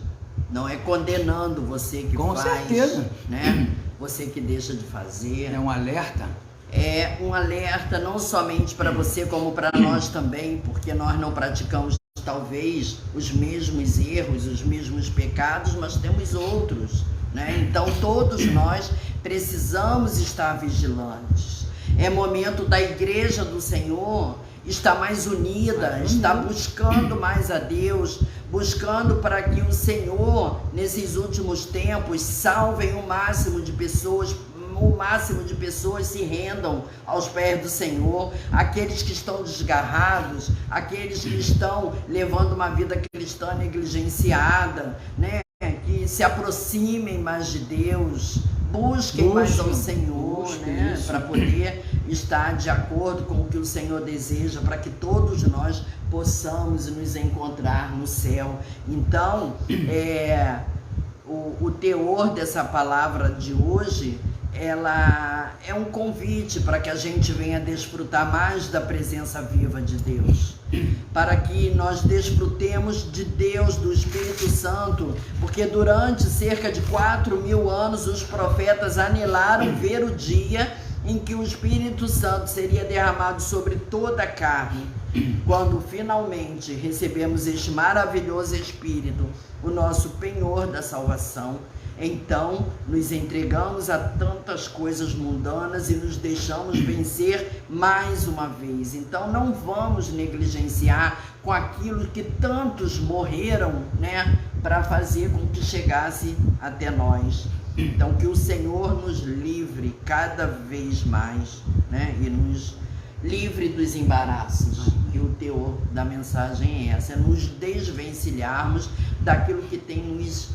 não é condenando você que Com faz, certeza, né? Você que deixa de fazer. É um alerta. É um alerta não somente para você, como para nós também, porque nós não praticamos talvez os mesmos erros, os mesmos pecados, mas temos outros, né? Então todos nós precisamos estar vigilantes. É momento da igreja do Senhor estar mais unida, estar buscando mais a Deus, buscando para que o Senhor, nesses últimos tempos, salve o máximo de pessoas se rendam aos pés do Senhor, aqueles que estão desgarrados, aqueles que estão levando uma vida cristã negligenciada, né? Que se aproximem mais de Deus, busquem mais ao Senhor, né? Para poder estar de acordo com o que o Senhor deseja, para que todos nós possamos nos encontrar no céu. Então, o teor dessa palavra de hoje, ela é um convite para que a gente venha desfrutar mais da presença viva de Deus, para que nós desfrutemos de Deus, do Espírito Santo, porque durante cerca de 4.000 anos os profetas anelaram ver o dia em que o Espírito Santo seria derramado sobre toda a carne. Quando finalmente recebemos este maravilhoso Espírito, o nosso penhor da salvação, então nos entregamos a tantas coisas mundanas e nos deixamos vencer mais uma vez. Então não vamos negligenciar com aquilo que tantos morreram, né, para fazer com que chegasse até nós. Então que o Senhor nos livre cada vez mais, né, e nos livre dos embaraços. E o teor da mensagem é essa, é nos desvencilharmos daquilo que tem nos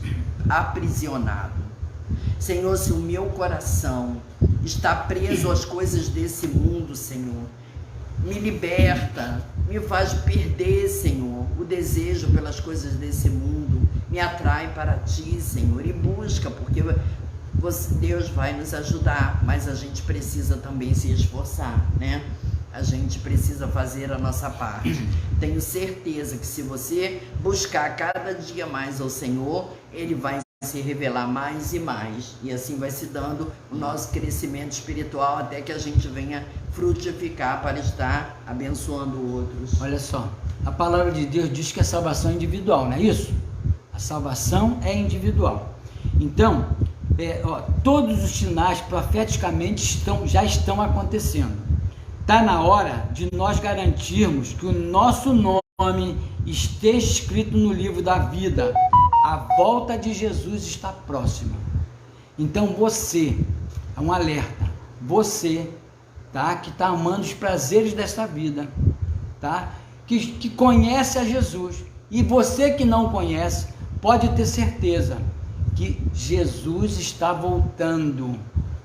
aprisionado. Senhor, se o meu coração está preso às coisas desse mundo, Senhor, me liberta, me faz perder, Senhor, o desejo pelas coisas desse mundo, me atrai para Ti, Senhor, e busca, porque Deus vai nos ajudar, mas a gente precisa também se esforçar, né? A gente precisa fazer a nossa parte. Tenho certeza que se você buscar cada dia mais ao Senhor, Ele vai se revelar mais e mais. E assim vai se dando o nosso crescimento espiritual até que a gente venha frutificar para estar abençoando outros. Olha só, a palavra de Deus diz que a salvação é individual, não é isso? A salvação é individual. Então, todos os sinais profeticamente já estão acontecendo. Está na hora de nós garantirmos que o nosso nome esteja escrito no livro da vida. A volta de Jesus está próxima. Então você, é um alerta, você, tá, que está amando os prazeres desta vida, tá, que conhece a Jesus, e você que não conhece, pode ter certeza que Jesus está voltando.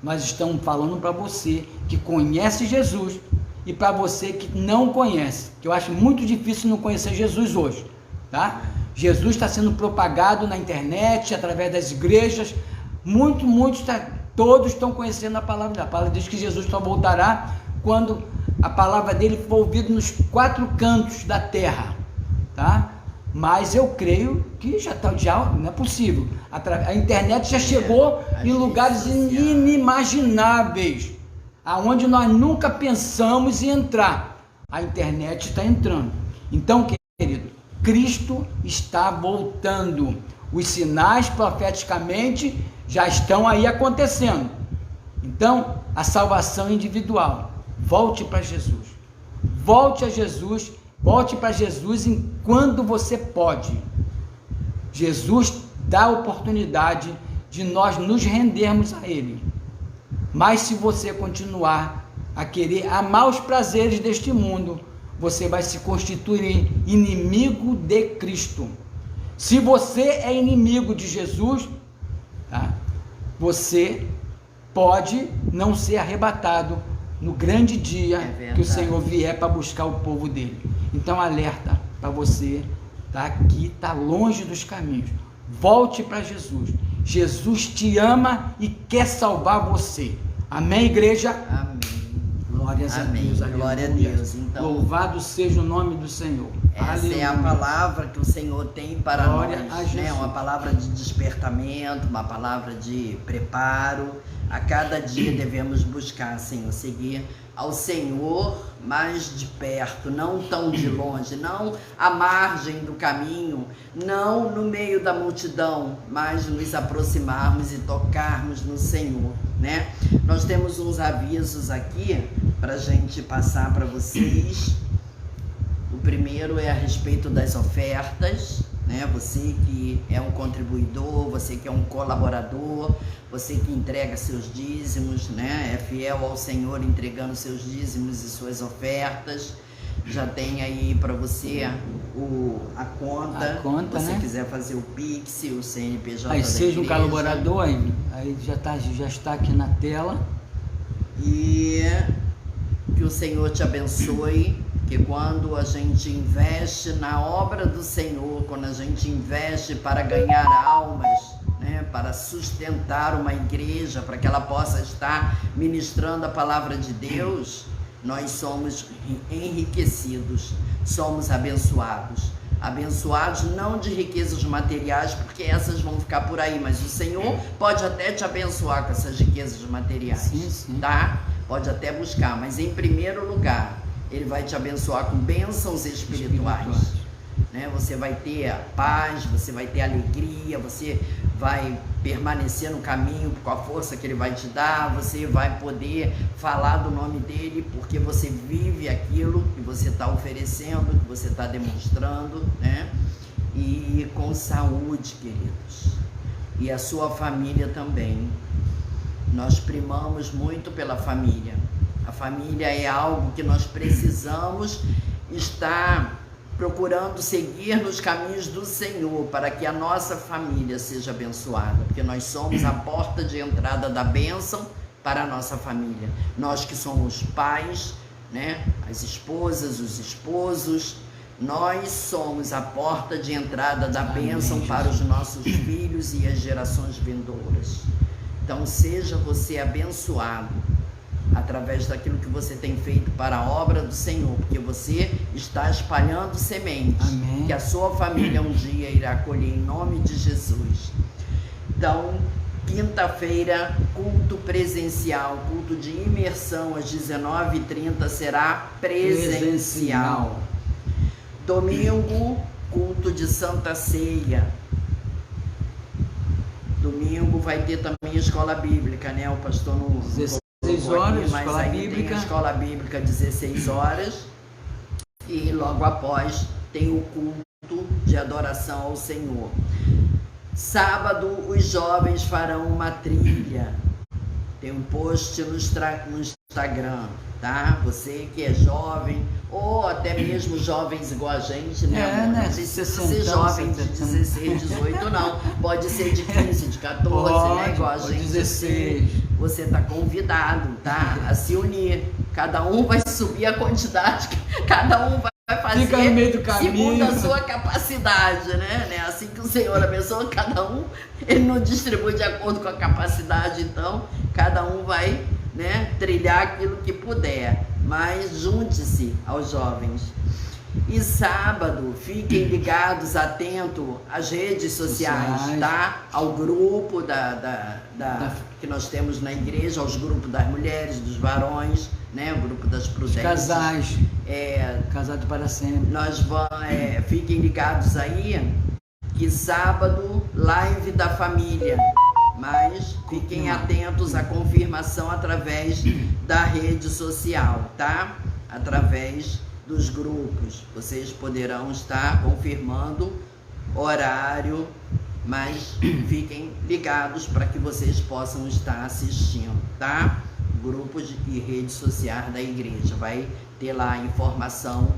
Nós estamos falando para você que conhece Jesus e para você que não conhece, que eu acho muito difícil não conhecer Jesus hoje, tá? Jesus está sendo propagado na internet, através das igrejas, todos estão conhecendo a palavra dele. A palavra diz que Jesus só voltará quando a palavra dele for ouvida nos 4 cantos da terra, tá? Mas eu creio que já não é possível. A internet já chegou em lugares inimagináveis, aonde nós nunca pensamos em entrar. A internet está entrando. Então, querido, Cristo está voltando. Os sinais profeticamente já estão aí acontecendo. Então, a salvação individual. Volte para Jesus. Volte a Jesus. Volte para Jesus enquanto você pode. Jesus dá a oportunidade de nós nos rendermos a Ele. Mas se você continuar a querer amar os prazeres deste mundo, você vai se constituir inimigo de Cristo. Se você é inimigo de Jesus, tá? Você pode não ser arrebatado no grande dia que o Senhor vier para buscar o povo dele. Então, alerta para você, tá? Que está longe dos caminhos. Volte para Jesus. Jesus te ama e quer salvar você. Amém, igreja? Amém. Glórias a Deus. Glória a Deus. Então, louvado seja o nome do Senhor. Essa Aleluia. é a palavra que o Senhor tem para Glória a nós, né? Jesus. Uma palavra de despertamento, uma palavra de preparo. A cada dia devemos buscar, Senhor, seguir ao Senhor mais de perto, não tão de longe, não à margem do caminho, não no meio da multidão, mas nos aproximarmos e tocarmos no Senhor, né? Nós temos uns avisos aqui para a gente passar para vocês. O primeiro é a respeito das ofertas, né? Você que é um contribuidor, você que é um colaborador, você que entrega seus dízimos, né? É fiel ao Senhor entregando seus dízimos e suas ofertas. Já tem aí para você a conta, se você, né? Quiser fazer o Pix, o CNPJ aí da seja igreja. Um colaborador, aí já está aqui na tela. E que o Senhor te abençoe. Que quando a gente investe na obra do Senhor, quando a gente investe para ganhar almas, né, para sustentar uma igreja, para que ela possa estar ministrando a palavra de Deus, nós somos enriquecidos, somos abençoados. Abençoados não de riquezas materiais, porque essas vão ficar por aí, mas o Senhor pode até te abençoar com essas riquezas materiais, sim. Tá? Pode até buscar, mas em primeiro lugar, Ele vai te abençoar com bênçãos espirituais, né? Você vai ter a paz, você vai ter alegria, você vai permanecer no caminho com a força que Ele vai te dar, você vai poder falar do nome dEle, porque você vive aquilo que você está oferecendo, que você está demonstrando, né? E com saúde, queridos, e a sua família também. Nós primamos muito pela família. A família é algo que nós precisamos estar procurando seguir nos caminhos do Senhor para que a nossa família seja abençoada, porque nós somos a porta de entrada da bênção para a nossa família. Nós que somos pais, né? As esposas, os esposos, nós somos a porta de entrada da bênção para os nossos filhos e as gerações vindouras. Então seja você abençoado através daquilo que você tem feito para a obra do Senhor, porque você está espalhando sementes. Amém. Que a sua família um dia irá colher em nome de Jesus. Então, quinta-feira, culto presencial, culto de imersão às 19h30 será presencial. Domingo, culto de Santa Ceia. Domingo vai ter também a escola bíblica, né? O pastor não 16 horas, mas escola aí bíblica. Tem a escola bíblica 16 horas e logo após tem o culto de adoração ao Senhor. Sábado os jovens farão uma trilha. Tem um post no Instagram, tá? Você que é jovem ou até mesmo jovens igual a gente, né? Não precisa ser jovem de 16, 18 não. Pode ser de 15, de 14, né? Igual a gente. 16. Você está convidado, tá? A se unir. Cada um vai subir a quantidade, cada um vai fazer fica no meio do caminho, segundo a sua capacidade, né? Assim que o Senhor abençoa cada um, Ele não distribui de acordo com a capacidade, então cada um vai, né, trilhar aquilo que puder, mas junte-se aos jovens. E sábado, fiquem ligados, atentos às redes sociais, tá? Ao grupo que nós temos na igreja, aos grupos das mulheres, dos varões, né? O grupo das prudentes. Casais, casado para sempre. Fiquem ligados aí, que sábado, live da família. Mas fiquem atentos à confirmação através da rede social, tá? Através dos grupos. Vocês poderão estar confirmando horário, mas fiquem ligados para que vocês possam estar assistindo, tá? Grupos e redes sociais da igreja. Vai ter lá a informação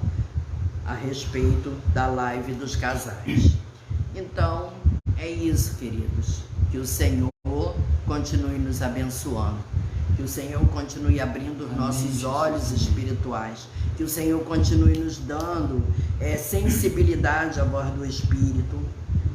a respeito da live dos casais. Então, é isso, queridos. Que o Senhor continue nos abençoando. Que o Senhor continue abrindo os nossos olhos espirituais. Que o Senhor continue nos dando sensibilidade à voz do Espírito.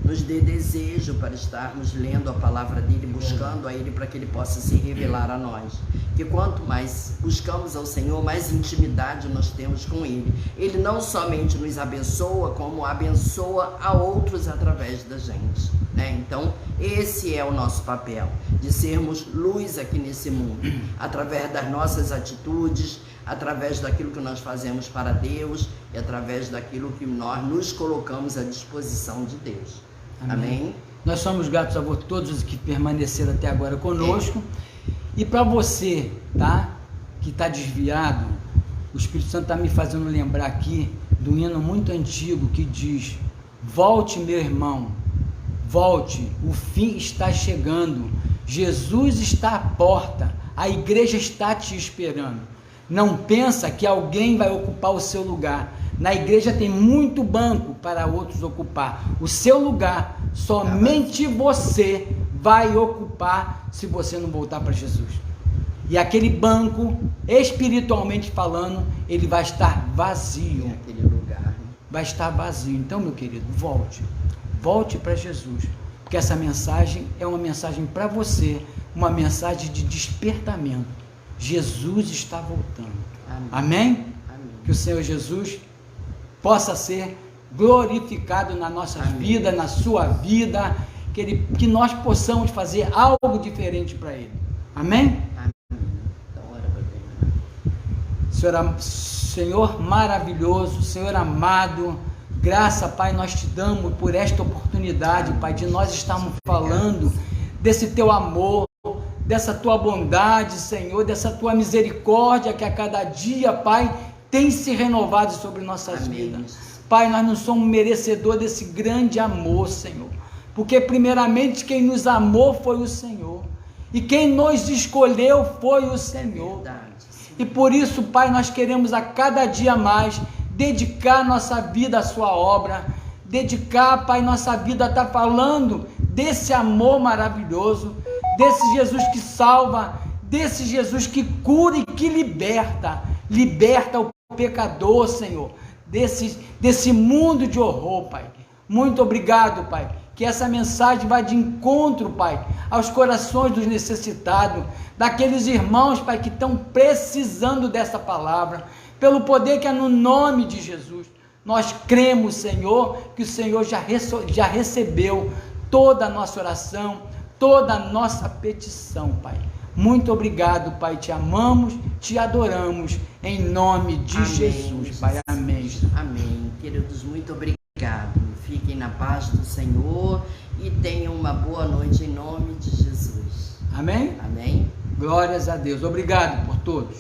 Nos dê desejo para estarmos lendo a palavra dele, buscando a ele para que ele possa se revelar a nós. Que quanto mais buscamos ao Senhor, mais intimidade nós temos com ele. Ele não somente nos abençoa, como abençoa a outros através da gente, né? Então, esse é o nosso papel, de sermos luz aqui nesse mundo, através das nossas atitudes, através daquilo que nós fazemos para Deus e através daquilo que nós nos colocamos à disposição de Deus. Amém? Nós somos gratos a todos que permaneceram até agora conosco. E para você, tá, que está desviado, o Espírito Santo está me fazendo lembrar aqui do hino muito antigo que diz: volte, meu irmão, volte, o fim está chegando, Jesus está à porta, a igreja está te esperando. Não pensa que alguém vai ocupar o seu lugar. Na igreja tem muito banco para outros ocupar. O seu lugar, somente você vai ocupar se você não voltar para Jesus. E aquele banco, espiritualmente falando, ele vai estar vazio. Aquele lugar vai estar vazio. Então, meu querido, volte para Jesus, porque essa mensagem é uma mensagem para você, uma mensagem de despertamento. Jesus está voltando. Amém? Amém? Que o Senhor Jesus possa ser glorificado na nossa vida, na sua vida, que nós possamos fazer algo diferente para Ele. Amém? Senhor maravilhoso, Senhor amado, graça, Pai, nós te damos por esta oportunidade, Pai, de nós estarmos falando desse teu amor, dessa tua bondade, Senhor, dessa tua misericórdia que a cada dia, Pai, tem se renovado sobre nossas vidas. Pai, nós não somos merecedores desse grande amor, Senhor, porque primeiramente quem nos amou foi o Senhor, e quem nos escolheu foi o Senhor. E por isso, Pai, nós queremos a cada dia mais dedicar nossa vida à sua obra, dedicar, Pai, nossa vida a estar falando desse amor maravilhoso, desse Jesus que salva, desse Jesus que cura e que liberta o pecador, Senhor, desse mundo de horror, Pai. Muito obrigado, Pai, que essa mensagem vai de encontro, Pai, aos corações dos necessitados, daqueles irmãos, Pai, que estão precisando dessa palavra, pelo poder que é no nome de Jesus. Nós cremos, Senhor, que o Senhor já recebeu toda a nossa oração, toda a nossa petição, Pai. Muito obrigado, Pai, te amamos, te adoramos, em nome de Jesus, Pai. Amém. Amém. Queridos, muito obrigado. Fiquem na paz do Senhor e tenham uma boa noite em nome de Jesus. Amém? Amém. Glórias a Deus. Obrigado por todos.